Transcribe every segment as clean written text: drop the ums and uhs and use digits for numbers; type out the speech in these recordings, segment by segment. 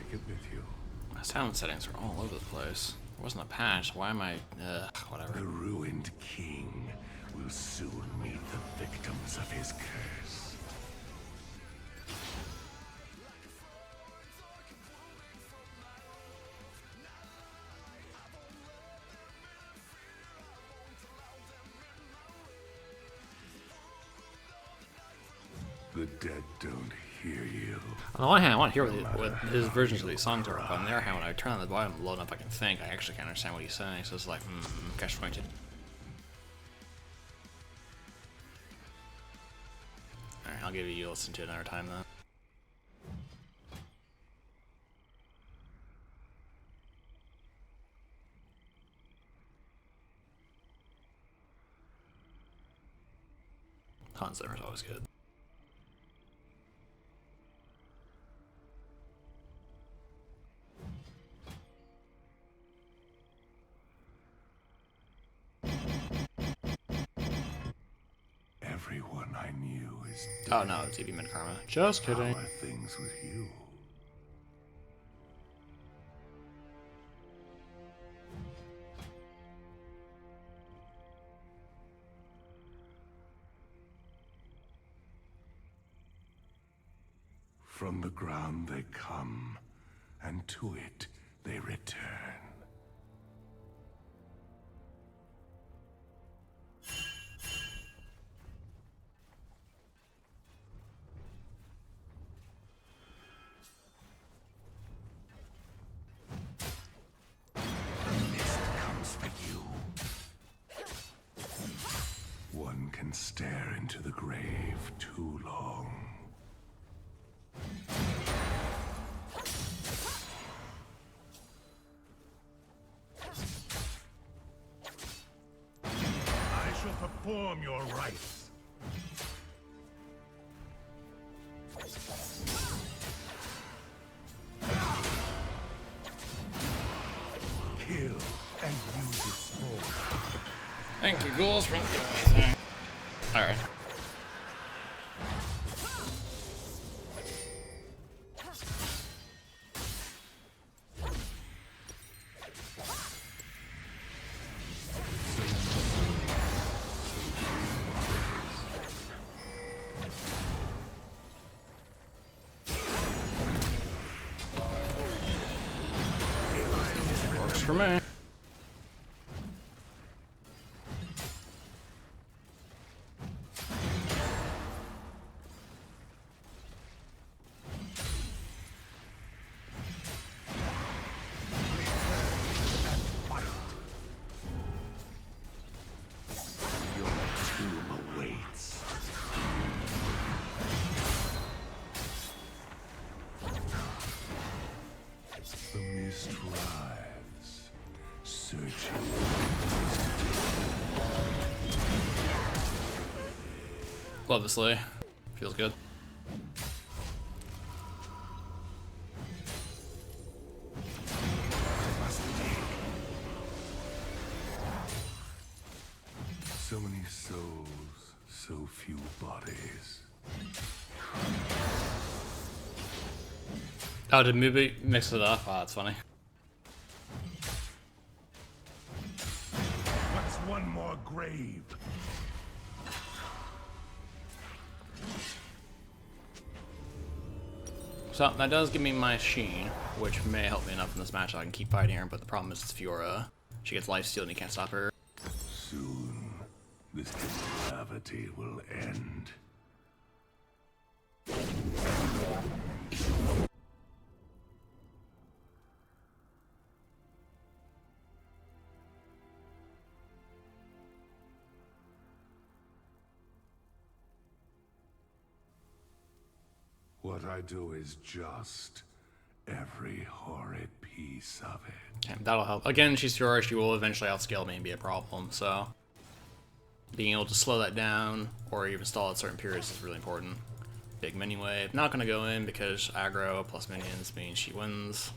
take it with you. My sound settings are all over the place. There wasn't a patch. Why am I... whatever. The ruined king will soon meet the victims of his curse. The dead don't hear you. On the one hand, I want to hear what his versions of these songs are. But on the other hand, when I turn on the volume low enough I can think, I actually can't understand what he's saying. So it's like, catch pointed. Alright, I'll give you a listen to it another time then. Hans Zimmer's always good. Everyone I knew is dead. Oh no, it's EV Mid Karma. Just kidding. How are things with you? From the ground they come, and to it they return. One can stare into the grave too long. I shall perform your rites. Kill and use its sword. Thank you, ghouls, for anything. Alright. Works for me. The mist writhes, searching. Love this Lay. Feels good. So many souls, so few bodies. Oh, did Mubi mix it up? Oh, that's funny. What's one more grave? So that does give me my Sheen, which may help me enough in this match so I can keep fighting her, but the problem is it's Fiora. She gets lifesteal and you can't stop her. Soon, this depravity will end. What I do is just every horrid piece of it. Okay, that'll help. Again, she's Fiora, she will eventually outscale me and be a problem, so being able to slow that down or even stall at certain periods is really important. Big minion wave, not gonna go in because aggro plus minions means she wins.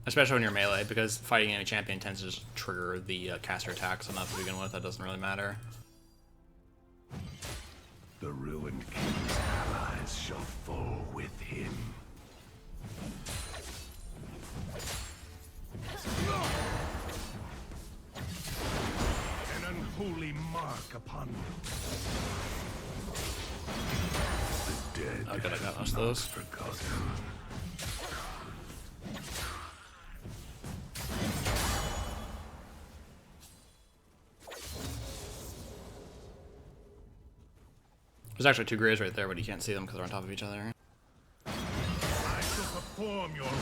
Especially when you're melee, because fighting any champion tends to just trigger the caster attacks enough to begin with, that doesn't really matter. The ruined king's allies shall fall with him. mark upon you. The dead Oh, good, I got most of not those. forgotten. There's actually 2 graves right there, but you can't see them because they're on top of each other. I shall perform your rites.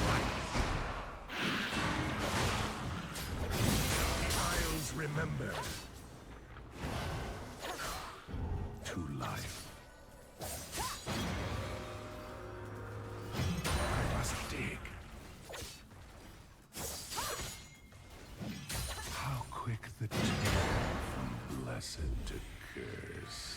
The Isles remember. To life. I must dig. How quick the turn from blessed to cursed.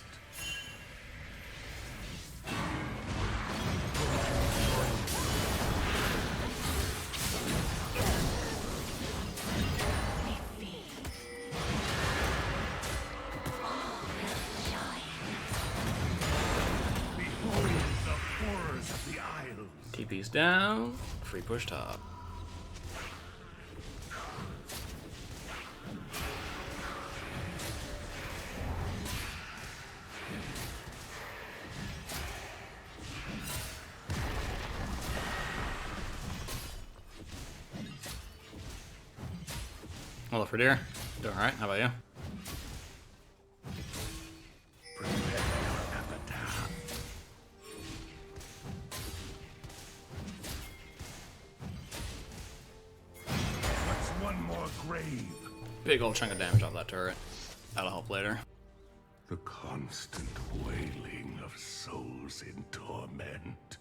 TP's down, free push top. Hello for deer. Doing alright, how about you? Big old chunk of damage off that turret. That'll help later. The constant wailing of souls in torment.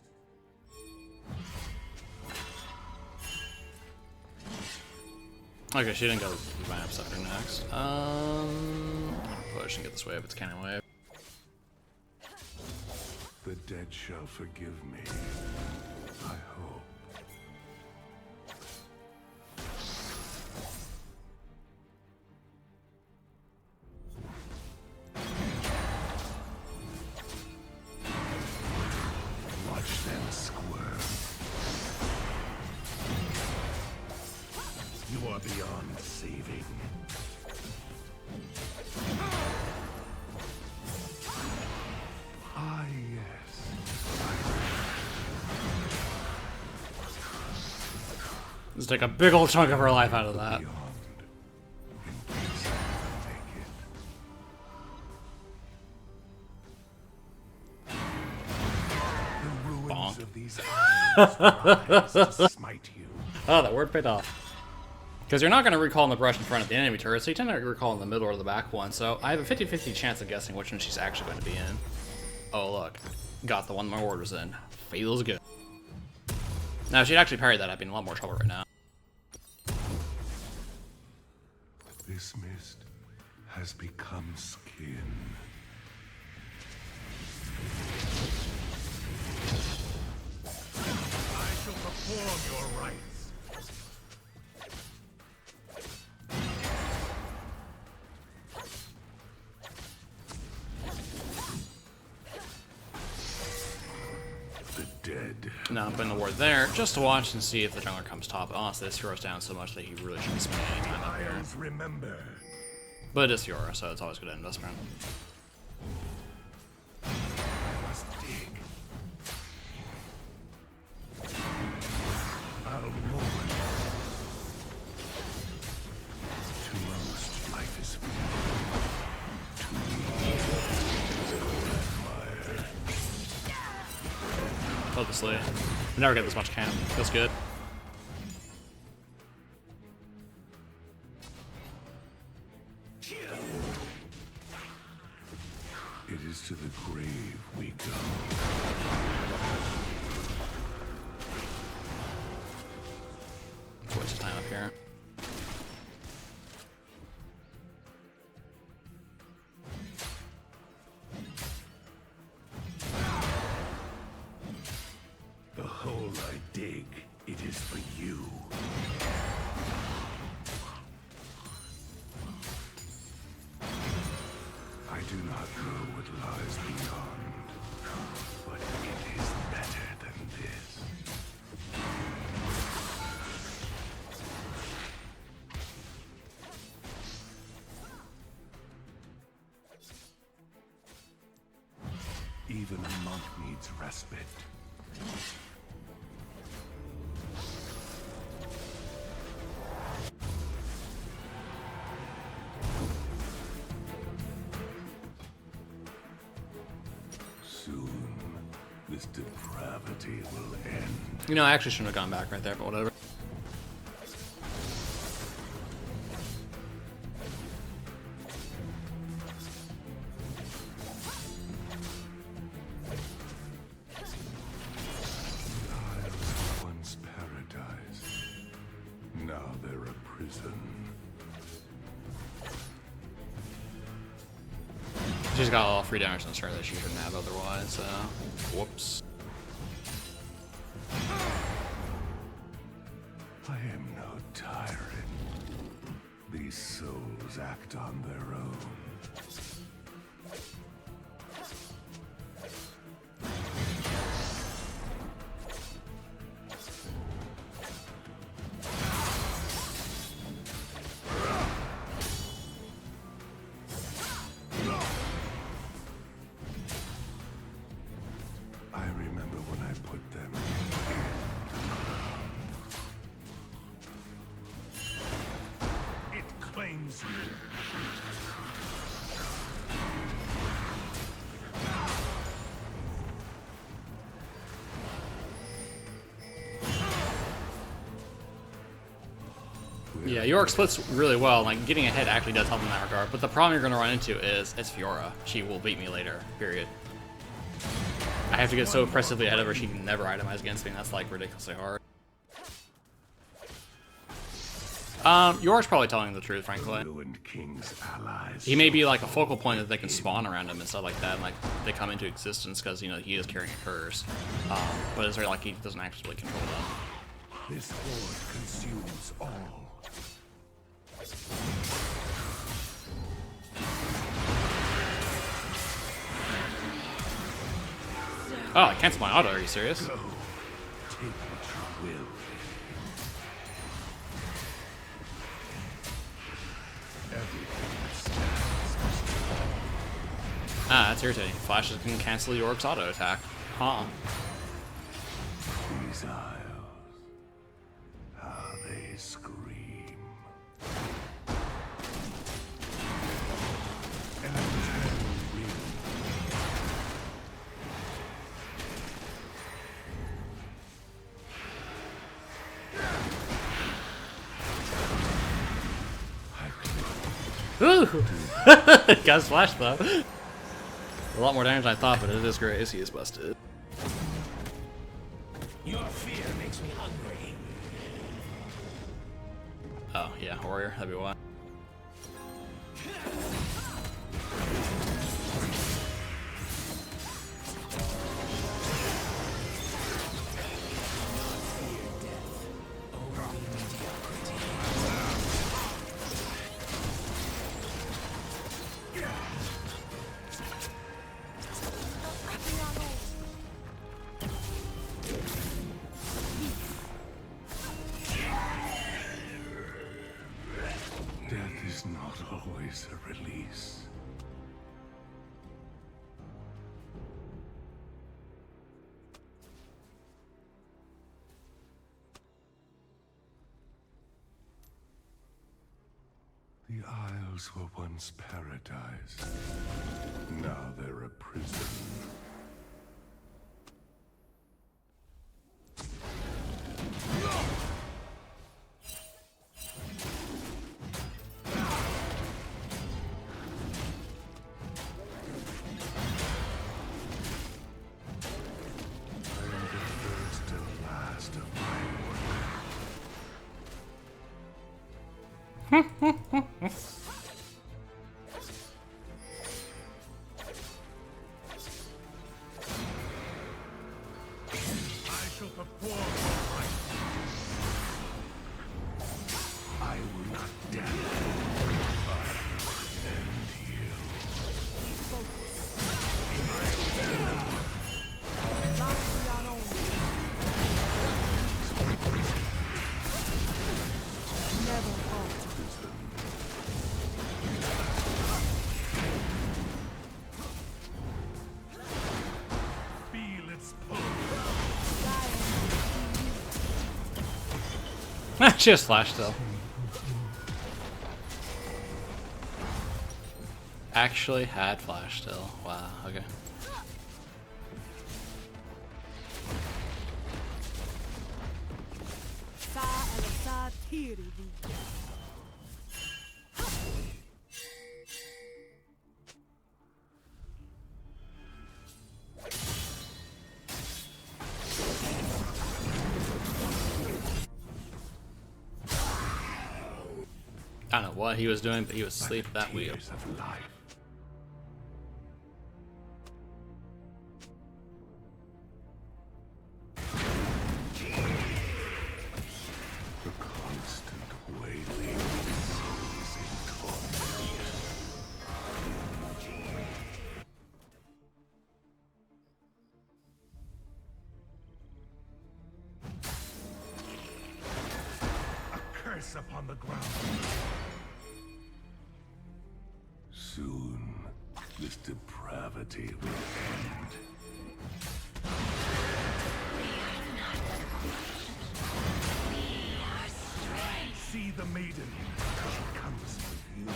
Okay, she didn't go vamp sucker next. Push and get this wave. It's cannon wave. The dead shall forgive me. I hope. Watch them squirm. You are beyond saving. Ah, yes. Let's take a big old chunk of her life out of that. Beyond. In case I take it. The ruins Bonk. of these islands rise to smite you. Oh, that word paid off. Because you're not going to recall in the brush in front of the enemy turret, so you tend to recall in the middle or the back one. So I have a 50-50 chance of guessing which one she's actually going to be in. Oh, look. Got the one my ward was in. Feels good. Now, if she'd actually parried that, I'd be in a lot more trouble right now. This mist has become skin. I shall perform your rites. The dead. Now I'm putting the ward there just to watch and see if the jungler comes top. Honestly, this Fiora's down so much that he really shouldn't be spending any time up here. Isles remember. But it is Fiora, so it's always good investment. I must dig. I'll mourn. To most, life is free. To me, admire. Hopelessly. We never get this much camp. Feels good. It is to the grave we go. It's a waste of time up here. The hole I dig, it is for you. I do not know what lies beyond, but it is better than this. Even a monk needs respite. Soon, this depravity will end. You know, I actually shouldn't have gone back right there, but whatever. Once paradise. Now they're a prison. She's got all free damage on her that she shouldn't have otherwise, so. Whoops. I am no tyrant. These souls act on their own. I remember when I put them in. It claims you. Yeah, Yorick splits really well. Like, getting ahead actually does help in that regard. But the problem you're going to run into is it's Fiora. She will beat me later, period. I have to get so oppressively ahead of her, she can never itemize against me, and that's, like, ridiculously hard. Yorick's probably telling the truth, frankly. Ruined King's allies. He may be, like, a focal point that they can spawn around him and stuff like that, and, like, they come into existence because, you know, he is carrying a curse. But it's very like he doesn't actually control them. This horde consumes all. Oh, I canceled my auto, are you serious? Go. Take what you will. Everything that stands must fall. Ah, that's irritating. Flashes can cancel Yorick's auto attack. Huh. These isles, how they scream. And I tell you, Ooh! Got splashed though. A lot more damage than I thought, but it is great. He is busted. Your fear makes me hungry. Oh, yeah, warrior. That'd be why. death is not always a release. The Isles were once paradise. Now they're a prison. I am the first and last of my I shall perform my right. I will not damage. I will end you. She has flash still. Actually had flash still. Wow, okay. I don't know what he was doing, but he was asleep at that wheel. Tears of life. The constant wailing of souls in torment. A curse upon the ground. Soon, this depravity will end. See the Maiden. She comes with you.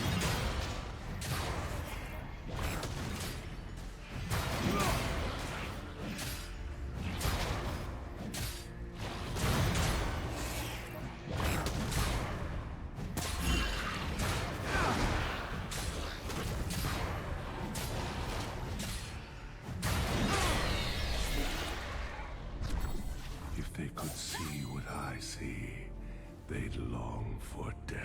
If they could see what I see, they'd long for death.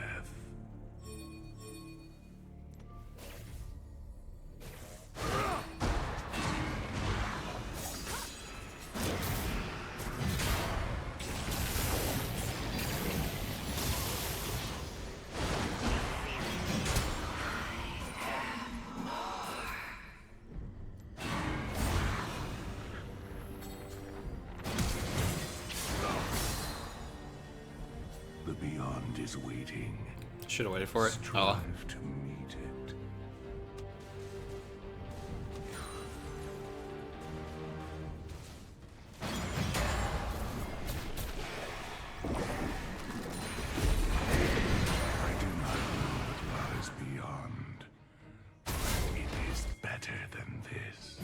The beyond is waiting. Should have waited for it. Oh. Strive to meet it. I do not know what lies beyond. It is better than this.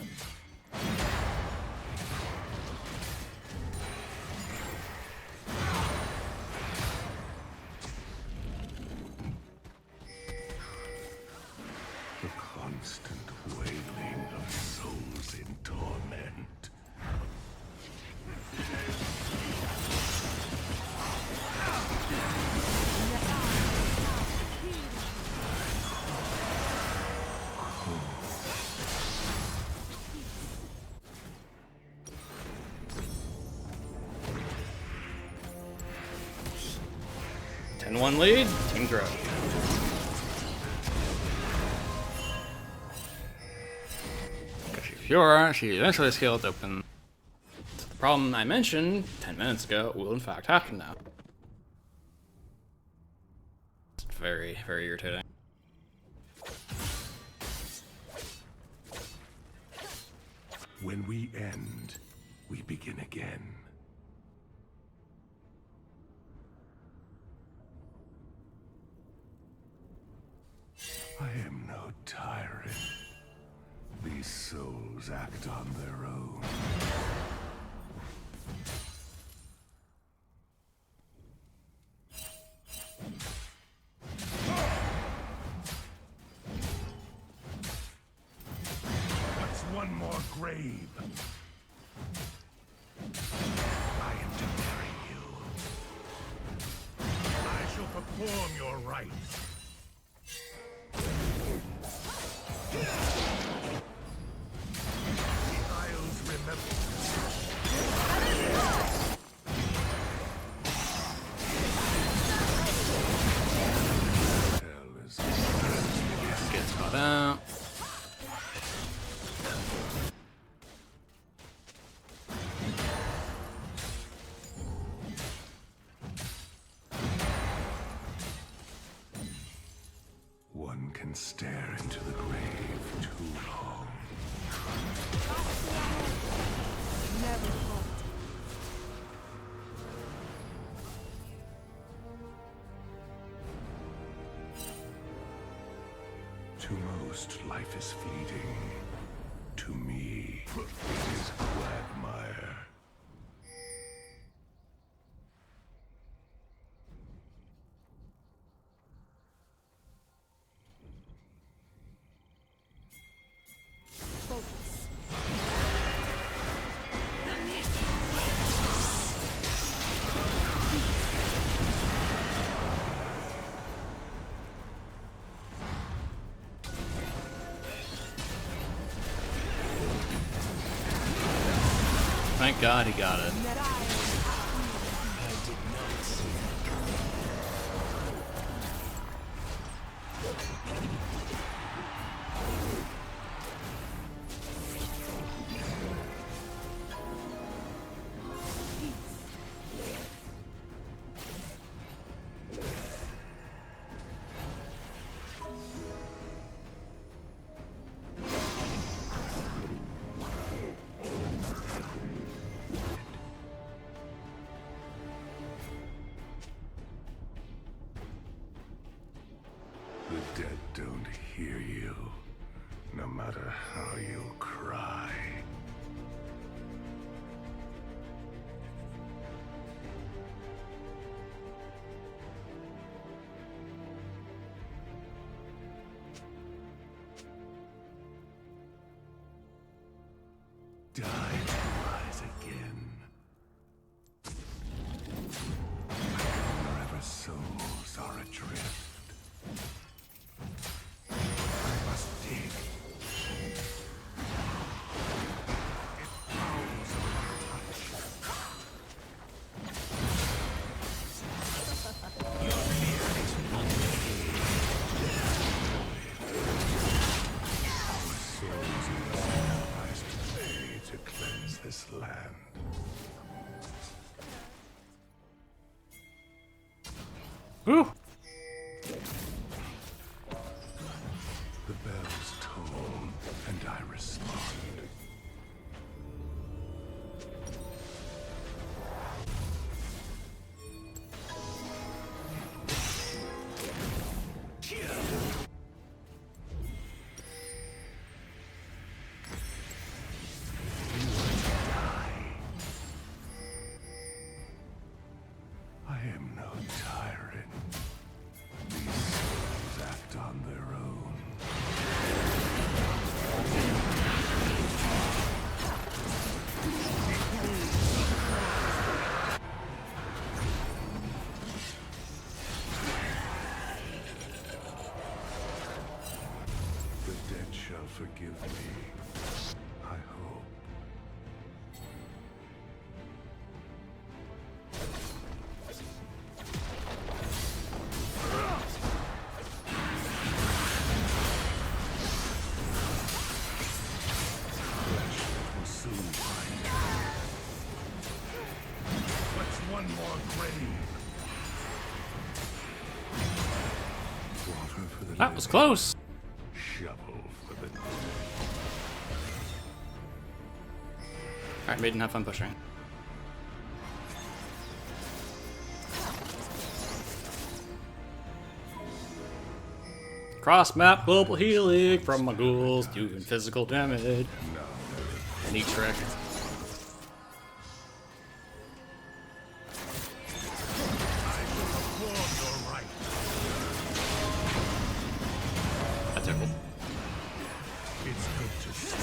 The constant wailing of souls in torment. Ten-one lead. Team grow. Fiora, she eventually scaled open. So the problem I mentioned 10 minutes ago will in fact happen now. It's very, very irritating. When we end, we begin again. I am no tyrant. These souls act on their own. What's one more grave? I am to marry you. I shall perform your rites. Gets caught out. One can stare into the grave too long. Never falter. most, life is fleeting. To me, it is quagmire. Thank God he got it. The dead don't hear you, no matter how you cry. Die to rise again. Wherever souls are adrift, I must dig. It pounds upon touch. Your fear makes me hungry. Our souls must sacrifice today to cleanse this land. Whew. The bells toll, and I respond. You want to die? I am no tyrant. These souls act on their own. The dead shall forgive me, I hope. Will soon find her. What's one more grave? Water for the That was living, close. shovel for the dead. Alright, Maiden, have fun pushing. Cross map global healing from my ghouls doing physical damage. Neat trick. That tickled. It's good to see.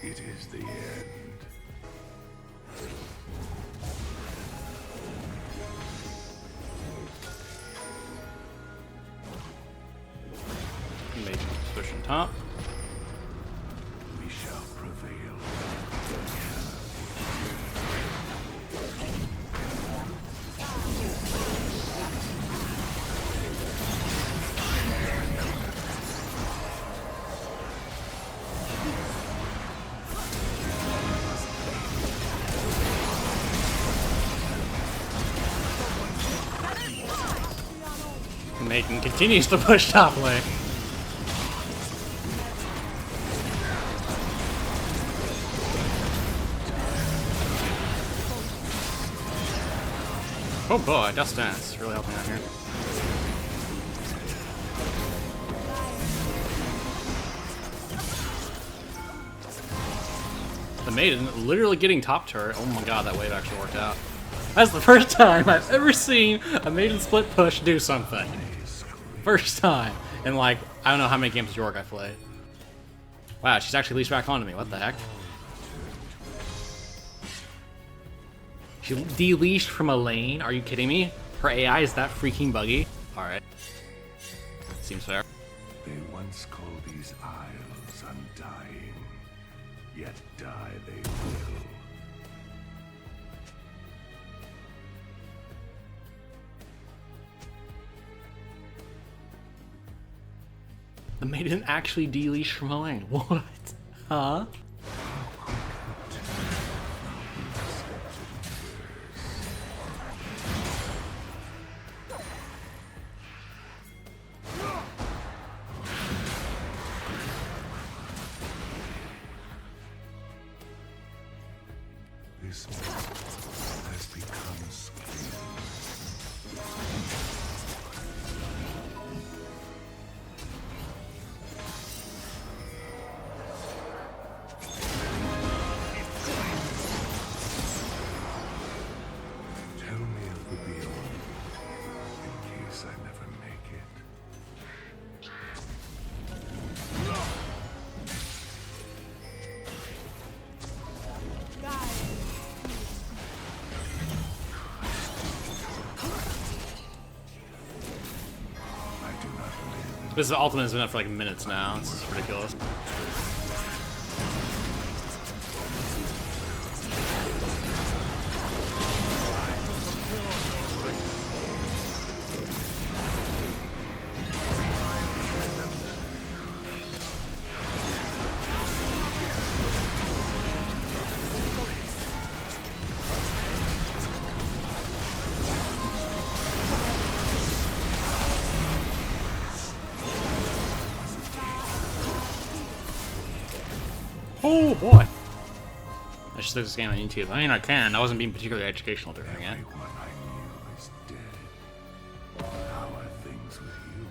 It is the end. Maiden pushing top. We shall prevail. Maiden continues to push top lane. Oh boy, Dust Dance really helping out here. The Maiden literally getting top turret. Oh my god, that wave actually worked out. That's the first time I've ever seen a Maiden split push do something. First time. In like, I don't know how many games of Yorick I played. Wow, she's actually leashed back onto me. What the heck? She de-leashed from a lane? Are you kidding me? Her AI is that freaking buggy? Alright. Seems fair. They once called these isles undying, yet die they will. The Maiden actually de-leashed from a lane. What? Huh? This has become skin. Tell me of the beyond, in case I never make it. I do not live. This ultimate has been up for like minutes now. This is ridiculous. Oh boy! I should take this game on YouTube. I mean, I can. I wasn't being particularly educational during it. Everyone I knew is dead. How are things with you?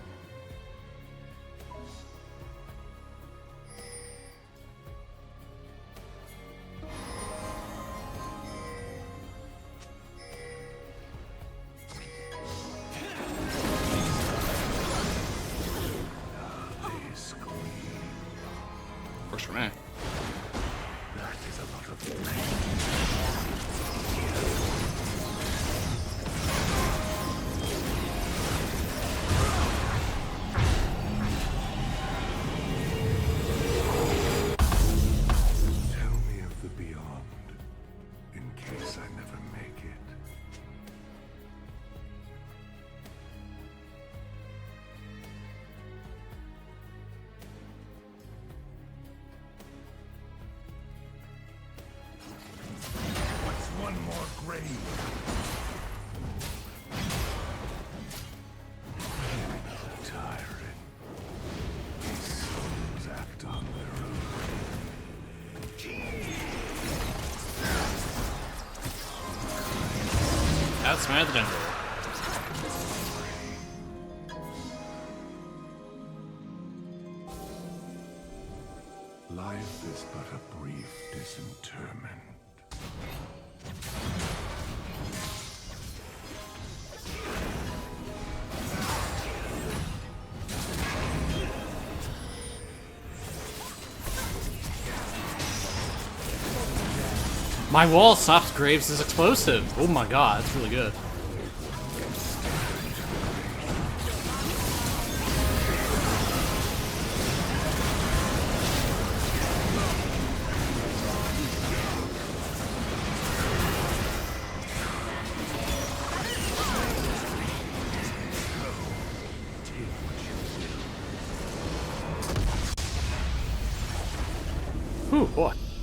They scream. Works for me. That is a lot of pain. Tell me of the beyond, in case I never make it. What's one more grave? Tiring. These souls act on their own. That's my other generator. Life is but a brief disinterment. My wall stops Graves' explosive. Oh my god, that's really good. Whew, boy.